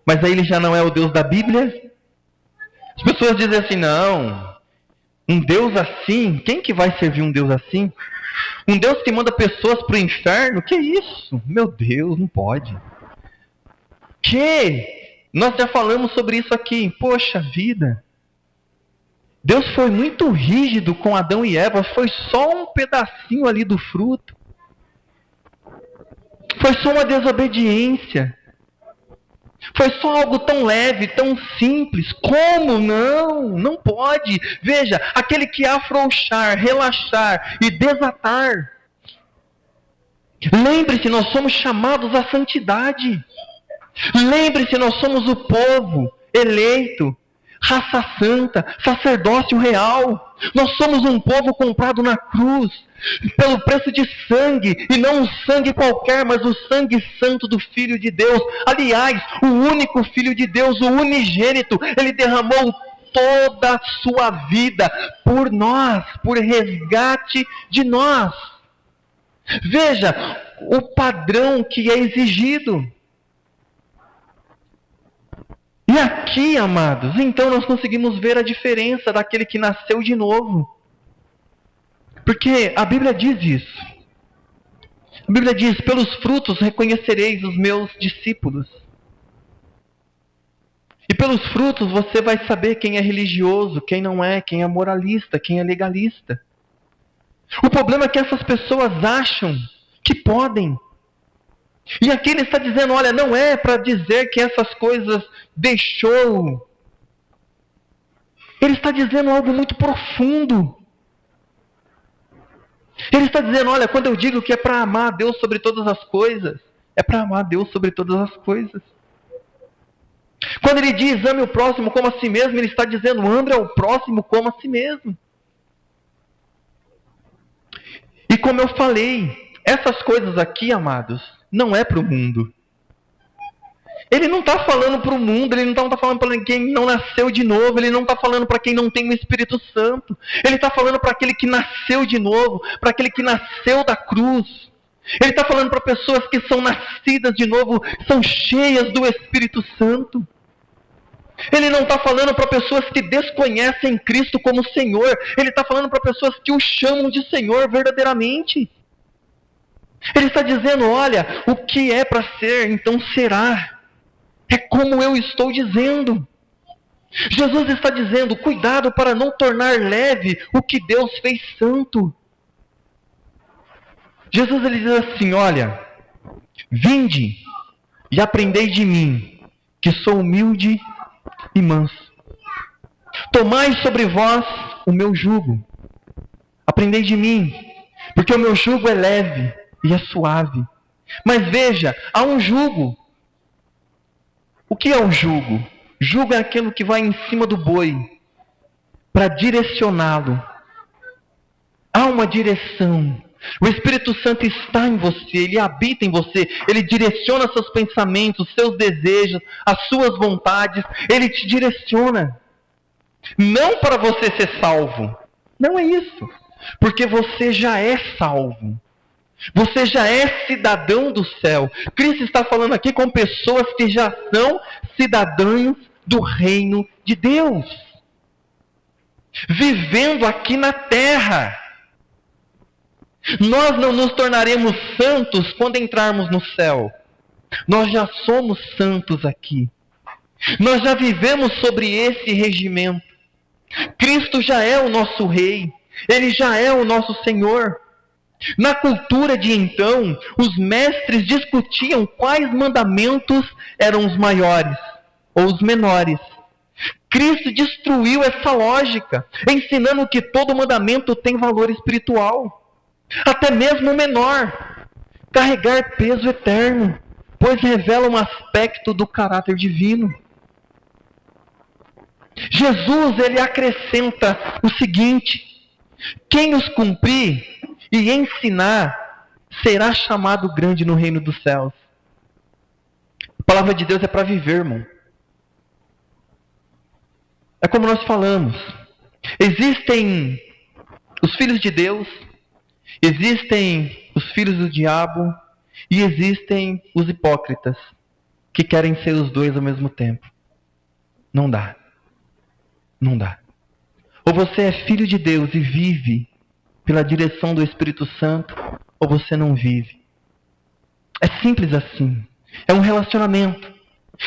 mas aí ele já não é o Deus da Bíblia. As pessoas dizem assim, não, um Deus assim, quem que vai servir um Deus assim? Um Deus que manda pessoas para o inferno? Que isso? Meu Deus, não pode. Nós já falamos sobre isso aqui. Poxa vida. Deus foi muito rígido com Adão e Eva. Foi só um pedacinho ali do fruto. Foi só uma desobediência. Foi só algo tão leve, tão simples. Como não? Não pode. Veja, aquele que afrouxar, relaxar e desatar. Lembre-se, nós somos chamados à santidade. Lembre-se, nós somos o povo eleito, raça santa, sacerdócio real. Nós somos um povo comprado na cruz, pelo preço de sangue, e não um sangue qualquer, mas o sangue santo do Filho de Deus. Aliás, o único Filho de Deus, o unigênito, ele derramou toda a sua vida por nós, por resgate de nós. Veja o padrão que é exigido. E aqui, amados, então nós conseguimos ver a diferença daquele que nasceu de novo. Porque a Bíblia diz isso. A Bíblia diz, pelos frutos reconhecereis os meus discípulos. E pelos frutos você vai saber quem é religioso, quem não é, quem é moralista, quem é legalista. O problema é que essas pessoas acham que podem. E aqui ele está dizendo, olha, não é para dizer que essas coisas deixou. Ele está dizendo algo muito profundo. Ele está dizendo, olha, quando eu digo que é para amar a Deus sobre todas as coisas, é para amar a Deus sobre todas as coisas. Quando ele diz, ame o próximo como a si mesmo, ele está dizendo, ame ao próximo como a si mesmo. E como eu falei, essas coisas aqui, amados, não é para o mundo. Ele não está falando para o mundo, ele não está falando para quem não nasceu de novo, ele não está falando para quem não tem o Espírito Santo. Ele está falando para aquele que nasceu de novo, para aquele que nasceu da cruz. Ele está falando para pessoas que são nascidas de novo, são cheias do Espírito Santo. Ele não está falando para pessoas que desconhecem Cristo como Senhor. Ele está falando para pessoas que o chamam de Senhor verdadeiramente. Ele está dizendo, olha, o que é para ser, então será. É como eu estou dizendo. Jesus está dizendo, cuidado para não tornar leve o que Deus fez santo. Jesus ele diz assim, olha, vinde e aprendei de mim, que sou humilde e manso. Tomai sobre vós o meu jugo. Aprendei de mim, porque o meu jugo é leve e é suave. Mas veja, há um jugo. O que é um jugo? Jugo é aquilo que vai em cima do boi para direcioná-lo. Há uma direção. O Espírito Santo está em você, ele habita em você, ele direciona seus pensamentos, seus desejos, as suas vontades, ele te direciona. Não para você ser salvo, não é isso, porque você já é salvo. Você já é cidadão do céu. Cristo está falando aqui com pessoas que já são cidadãos do reino de Deus, vivendo aqui na terra. Nós não nos tornaremos santos quando entrarmos no céu. Nós já somos santos aqui. Nós já vivemos sobre esse regimento. Cristo já é o nosso rei. Ele já é o nosso Senhor. Na cultura de então, os mestres discutiam quais mandamentos eram os maiores ou os menores. Cristo destruiu essa lógica, ensinando que todo mandamento tem valor espiritual, até mesmo o menor. Carregar peso eterno, pois revela um aspecto do caráter divino. Jesus, ele acrescenta o seguinte: quem os cumprir e ensinar será chamado grande no reino dos céus. A palavra de Deus é para viver, irmão. É como nós falamos. Existem os filhos de Deus, existem os filhos do diabo e existem os hipócritas que querem ser os dois ao mesmo tempo. Não dá. Não dá. Ou você é filho de Deus e vive pela direção do Espírito Santo, ou você não vive. É simples assim. É um relacionamento.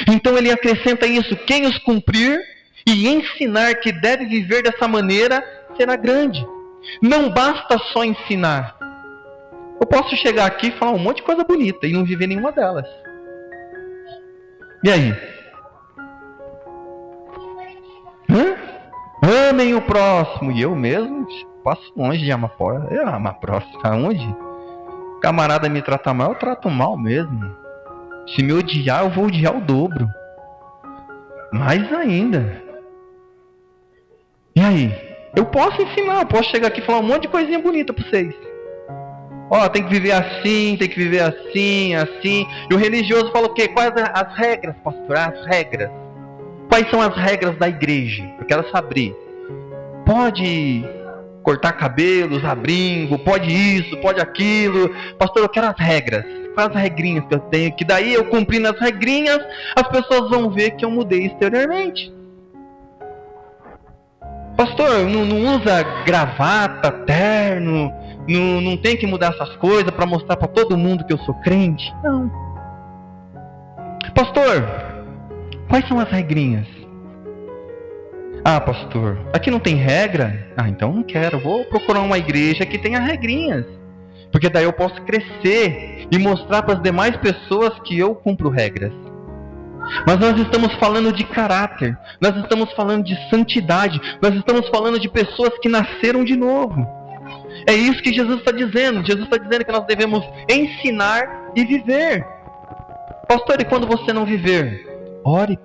Então ele acrescenta isso: quem os cumprir e ensinar que deve viver dessa maneira será grande. Não basta só ensinar. Eu posso chegar aqui e falar um monte de coisa bonita e não viver nenhuma delas. E aí? Amem o próximo. E eu mesmo passo longe de amar o próximo. Aonde? Camarada me trata mal, eu trato mal mesmo. Se me odiar, eu vou odiar o dobro. Mais ainda. E aí? Eu posso ensinar, eu posso chegar aqui e falar um monte de coisinha bonita para vocês. Ó, tem que viver assim, tem que viver assim, assim. E o religioso fala o quê? Quais as regras, pastor? As regras. Quais são as regras da igreja? Eu quero saber. Pode cortar cabelo, usar brinco, pode isso, pode aquilo. Pastor, eu quero as regras. Quais as regrinhas que eu tenho? Que daí eu cumprindo as regrinhas, as pessoas vão ver que eu mudei exteriormente. Pastor, não usa gravata, terno, não tem que mudar essas coisas para mostrar para todo mundo que eu sou crente? Não. Pastor, quais são as regrinhas? Ah, pastor, aqui não tem regra? Ah, então não quero. Vou procurar uma igreja que tenha regrinhas. Porque daí eu posso crescer e mostrar para as demais pessoas que eu cumpro regras. Mas nós estamos falando de caráter. Nós estamos falando de santidade. Nós estamos falando de pessoas que nasceram de novo. É isso que Jesus está dizendo. Jesus está dizendo que nós devemos ensinar e viver. Pastor, e quando você não viver? Ore.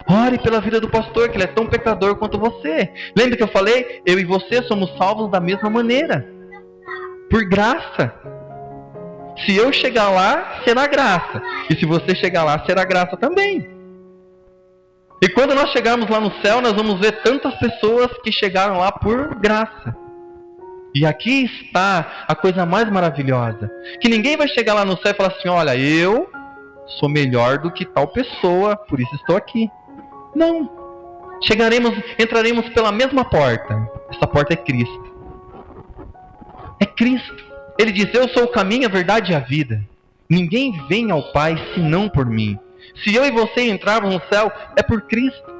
Ore pela vida do pastor, que ele é tão pecador quanto você. Lembra que eu falei? Eu e você somos salvos da mesma maneira. Por graça. Se eu chegar lá, será graça. E se você chegar lá, será graça também. E quando nós chegarmos lá no céu, nós vamos ver tantas pessoas que chegaram lá por graça. E aqui está a coisa mais maravilhosa. Que ninguém vai chegar lá no céu e falar assim: olha, eu sou melhor do que tal pessoa, por isso estou aqui. Não. Entraremos pela mesma porta. Essa porta é Cristo. É Cristo. Ele diz: eu sou o caminho, a verdade e a vida. Ninguém vem ao Pai senão por mim. Se eu e você entrarmos no céu, é por Cristo.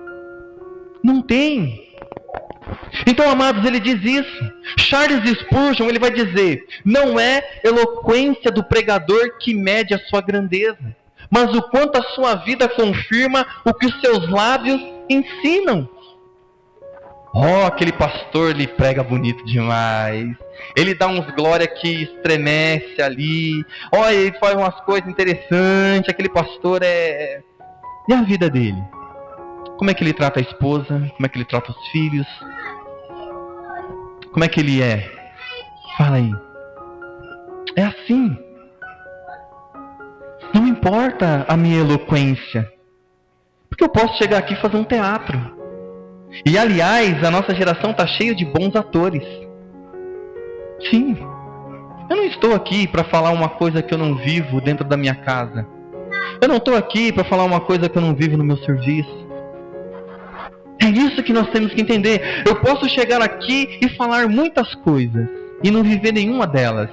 Não tem. Então, amados, ele diz isso. Charles Spurgeon, ele vai dizer: não é eloquência do pregador que mede a sua grandeza, mas o quanto a sua vida confirma o que os seus lábios ensinam. Oh, aquele pastor, ele prega bonito demais. Ele dá uns glória que estremece ali. Oh, ele faz umas coisas interessantes. Aquele pastor é... E a vida dele? Como é que ele trata a esposa? Como é que ele trata os filhos? Como é que ele é? Fala aí. É assim. Não importa a minha eloquência. Porque eu posso chegar aqui e fazer um teatro. E aliás, a nossa geração está cheia de bons atores. Sim. Eu não estou aqui para falar uma coisa que eu não vivo dentro da minha casa. Eu não estou aqui para falar uma coisa que eu não vivo no meu serviço. É isso que nós temos que entender. Eu posso chegar aqui e falar muitas coisas e não viver nenhuma delas.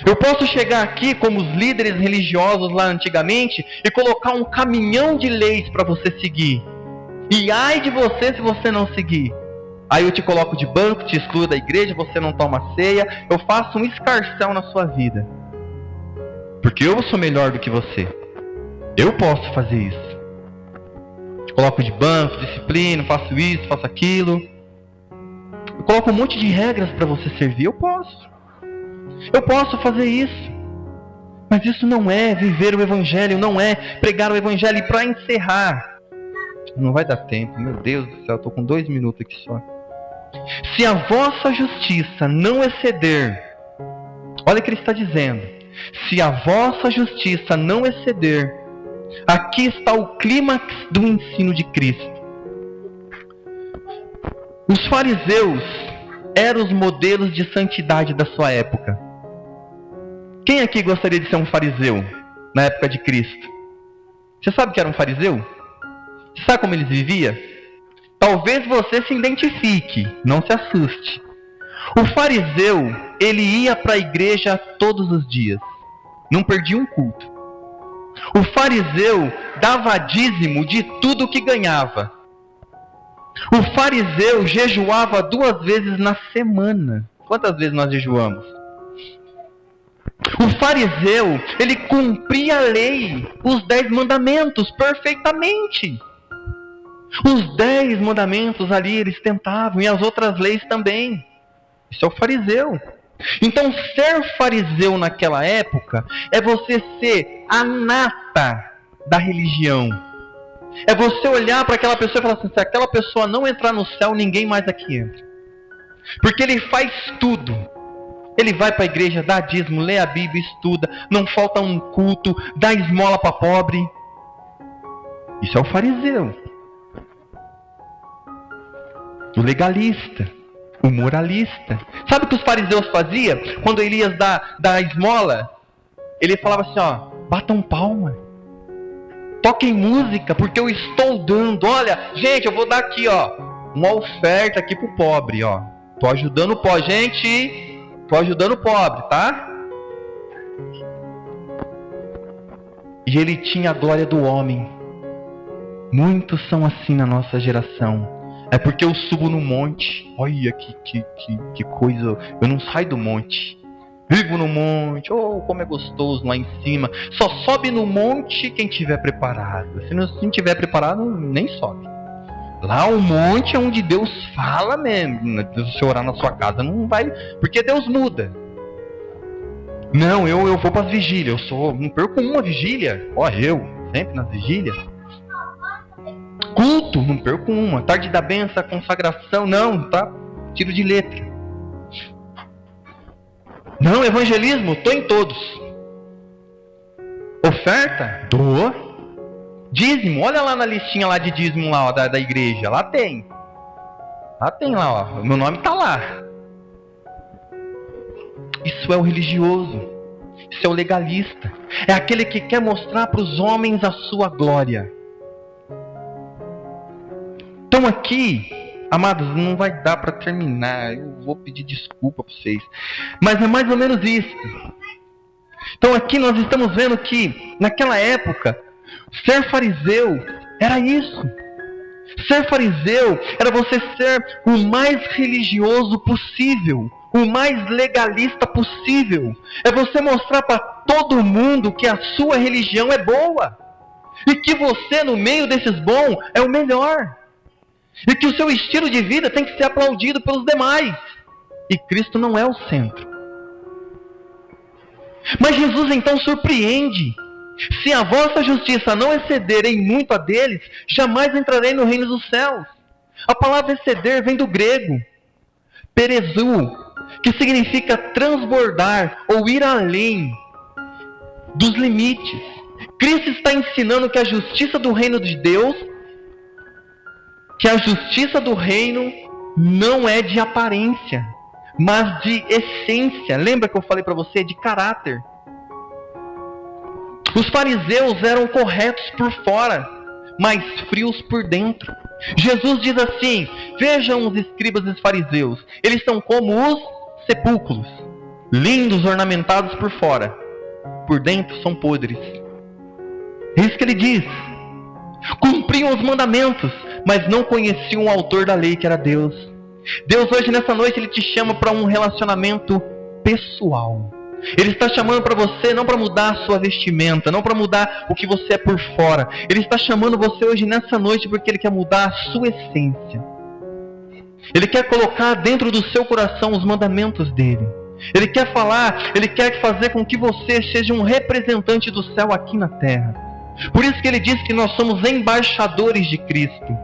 Eu posso chegar aqui como os líderes religiosos lá antigamente e colocar um caminhão de leis para você seguir. E ai de você se você não seguir. Aí eu te coloco de banco, te excluo da igreja, você não toma ceia, eu faço um escarcéu na sua vida. Porque eu sou melhor do que você. Eu posso fazer isso. Te coloco de banco, disciplina, faço isso, faço aquilo. Eu coloco um monte de regras para você servir, eu posso. Eu posso fazer isso. Mas isso não é viver o Evangelho, não é pregar o Evangelho. E para encerrar, não vai dar tempo, meu Deus do céu, eu estou com 2 minutos aqui só. Se a vossa justiça não exceder, olha o que ele está dizendo. Se a vossa justiça não exceder, aqui está o clímax do ensino de Cristo. Os fariseus eram os modelos de santidade da sua época. Quem aqui gostaria de ser um fariseu na época de Cristo? Você sabe o que era um fariseu? Você sabe como eles viviam? Talvez você se identifique, não se assuste. O fariseu, ele ia para a igreja todos os dias. Não perdia um culto. O fariseu dava dízimo de tudo que ganhava. O fariseu jejuava 2 vezes na semana. Quantas vezes nós jejuamos? O fariseu, ele cumpria a lei, os 10 mandamentos perfeitamente. Os 10 mandamentos ali eles tentavam, e as outras leis também. Isso é o fariseu. Então, ser fariseu naquela época é você ser a nata da religião. É você olhar para aquela pessoa e falar assim: se aquela pessoa não entrar no céu, ninguém mais aqui entra. Porque ele faz tudo. Ele vai para a igreja, dá dízimo, lê a Bíblia, estuda, não falta um culto, dá esmola para pobre. Isso é o fariseu. O legalista, o moralista. Sabe o que os fariseus faziam? Quando Elias dá esmola, ele falava assim, ó, batam palma, toquem música, porque eu estou dando. Olha, gente, eu vou dar aqui, ó, uma oferta aqui pro pobre, ó. Tô ajudando o pobre, gente, tô ajudando o pobre, tá? E ele tinha a glória do homem. Muitos são assim na nossa geração. É porque eu subo no monte. Olha que coisa. Eu não saio do monte. Vivo no monte. Oh, como é gostoso lá em cima. Só sobe no monte quem tiver preparado. Se não tiver preparado, nem sobe. Lá o monte é onde Deus fala mesmo. Se você orar na sua casa, não vai. Porque Deus muda. Não, eu vou para as vigílias. Não perco uma vigília. Ó, eu sempre nas vigílias. Culto, não perco uma. Tarde da benção, consagração, não, tá? Tiro de letra. Não, evangelismo, tô em todos. Oferta, dou. Dízimo, olha lá na listinha lá de dízimo lá, ó, da igreja, lá tem. Lá tem lá, ó, meu nome tá lá. Isso é o religioso. Isso é o legalista. É aquele que quer mostrar para os homens a sua glória. Então aqui, amados, não vai dar para terminar. Eu vou pedir desculpa para vocês. Mas é mais ou menos isso. Então aqui nós estamos vendo que, naquela época, ser fariseu era isso. Ser fariseu era você ser o mais religioso possível. O mais legalista possível. É você mostrar para todo mundo que a sua religião é boa. E que você, no meio desses bons, é o melhor. E que o seu estilo de vida tem que ser aplaudido pelos demais. E Cristo não é o centro. Mas Jesus então surpreende. Se a vossa justiça não exceder em muito a deles, jamais entrarei no reino dos céus. A palavra exceder vem do grego perezu, que significa transbordar ou ir além dos limites. Cristo está ensinando que a justiça do reino de Deus, que a justiça do reino não é de aparência, mas de essência. Lembra que eu falei para você? De caráter. Os fariseus eram corretos por fora, mas frios por dentro. Jesus diz assim: vejam os escribas e os fariseus, eles são como os sepulcros, lindos, ornamentados por fora, por dentro são podres. É isso que ele diz. Cumpriam os mandamentos, mas não conheciam o autor da lei, que era Deus. Deus hoje, nessa noite, Ele te chama para um relacionamento pessoal. Ele está chamando para você não para mudar a sua vestimenta, não para mudar o que você é por fora. Ele está chamando você hoje, nessa noite, porque Ele quer mudar a sua essência. Ele quer colocar dentro do seu coração os mandamentos dEle. Ele quer falar, Ele quer fazer com que você seja um representante do céu aqui na terra. Por isso que Ele diz que nós somos embaixadores de Cristo.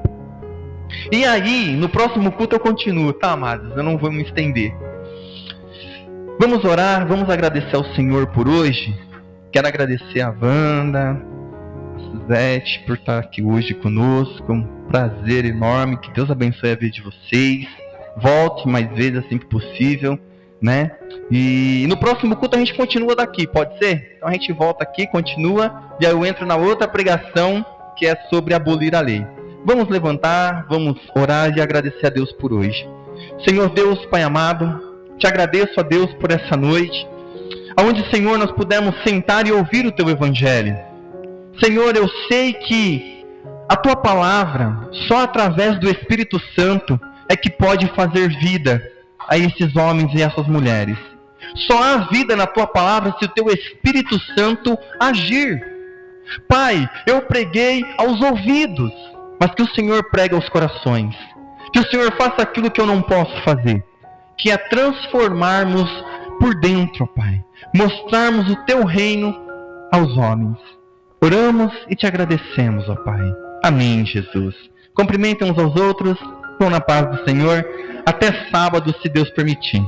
E aí, no próximo culto eu continuo, tá, amados? Eu não vou me estender. Vamos orar, vamos agradecer ao Senhor por hoje. Quero agradecer a Wanda, a Suzete por estar aqui hoje conosco. É um prazer enorme, que Deus abençoe a vida de vocês. Volte mais vezes assim que possível, né? E no próximo culto a gente continua daqui, pode ser? Então a gente volta aqui, continua, e aí eu entro na outra pregação, que é sobre abolir a lei. Vamos levantar, vamos orar e agradecer a Deus por hoje. Senhor Deus, Pai amado, te agradeço a Deus por essa noite, onde, Senhor, nós pudemos sentar e ouvir o Teu Evangelho. Senhor, eu sei que a Tua Palavra, só através do Espírito Santo, é que pode fazer vida a esses homens e essas mulheres. Só há vida na Tua Palavra se o Teu Espírito Santo agir. Pai, eu preguei aos ouvidos, mas que o Senhor pregue aos corações. Que o Senhor faça aquilo que eu não posso fazer, que é transformarmos por dentro, Pai. Mostrarmos o Teu reino aos homens. Oramos e Te agradecemos, ó Pai. Amém, Jesus. Cumprimentem uns aos outros. Vão na paz do Senhor. Até sábado, se Deus permitir.